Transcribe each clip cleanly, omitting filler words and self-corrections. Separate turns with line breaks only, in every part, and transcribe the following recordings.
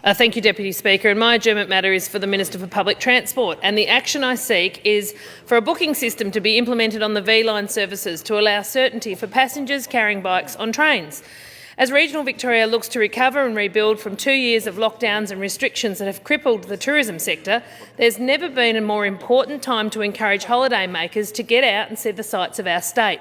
Thank you, Deputy Speaker. And my adjournment matter is for the Minister for Public Transport. And the action I seek is for a booking system to be implemented on the V-Line services to allow certainty for passengers carrying bikes on trains. As regional Victoria looks to recover and rebuild from 2 years of lockdowns and restrictions that have crippled the tourism sector, there's never been a more important time to encourage holiday makers to get out and see the sights of our state.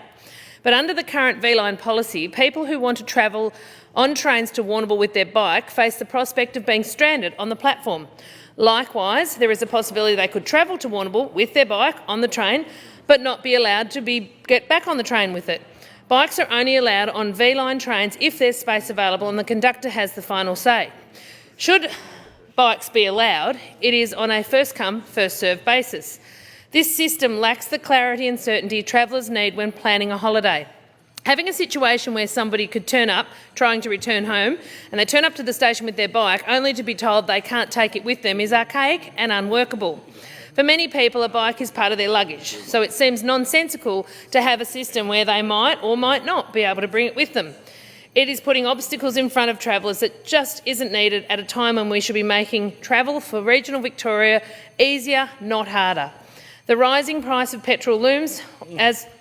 But under the current V-Line policy, people who want to travel on trains to Warrnambool with their bike face the prospect of being stranded on the platform. Likewise, there is a possibility they could travel to Warrnambool with their bike on the train but not be allowed to get back on the train with it. Bikes are only allowed on V-Line trains if there's space available and the conductor has the final say. Should bikes be allowed, it is on a first-come, first-served basis. This system lacks the clarity and certainty travellers need when planning a holiday. Having a situation where somebody could turn up trying to return home and they turn up to the station with their bike only to be told they can't take it with them is archaic and unworkable. For many people, a bike is part of their luggage, so it seems nonsensical to have a system where they might or might not be able to bring it with them. It is putting obstacles in front of travellers that just isn't needed at a time when we should be making travel for regional Victoria easier, not harder. The rising price of petrol looms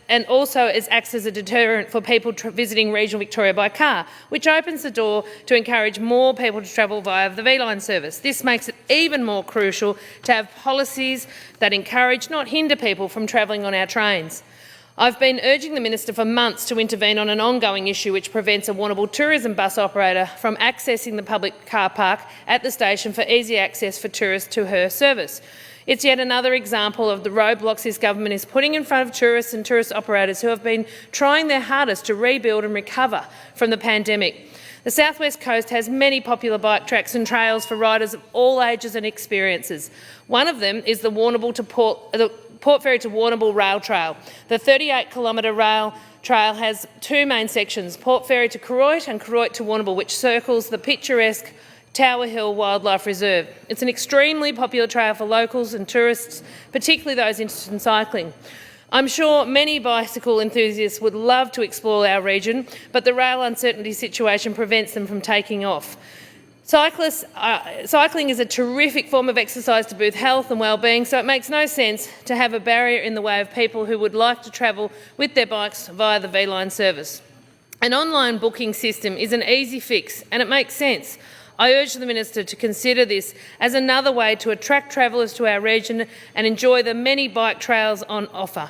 and also acts as a deterrent for people visiting regional Victoria by car, which opens the door to encourage more people to travel via the V-Line service. This makes it even more crucial to have policies that encourage, not hinder, people from travelling on our trains. I've been urging the Minister for months to intervene on an ongoing issue which prevents a Warrnambool tourism bus operator from accessing the public car park at the station for easy access for tourists to her service. It's yet another example of the roadblocks this government is putting in front of tourists and tourist operators who have been trying their hardest to rebuild and recover from the pandemic. The South West Coast has many popular bike tracks and trails for riders of all ages and experiences. One of them is the Port Fairy to Warrnambool Rail Trail. The 38-kilometre rail trail has two main sections, Port Fairy to Koroit and Koroit to Warrnambool, which circles the picturesque Tower Hill Wildlife Reserve. It's an extremely popular trail for locals and tourists, particularly those interested in cycling. I'm sure many bicycle enthusiasts would love to explore our region, but the rail uncertainty situation prevents them from taking off. Cycling is a terrific form of exercise to boost health and well-being, so it makes no sense to have a barrier in the way of people who would like to travel with their bikes via the V-Line service. An online booking system is an easy fix and it makes sense. I urge the Minister to consider this as another way to attract travellers to our region and enjoy the many bike trails on offer.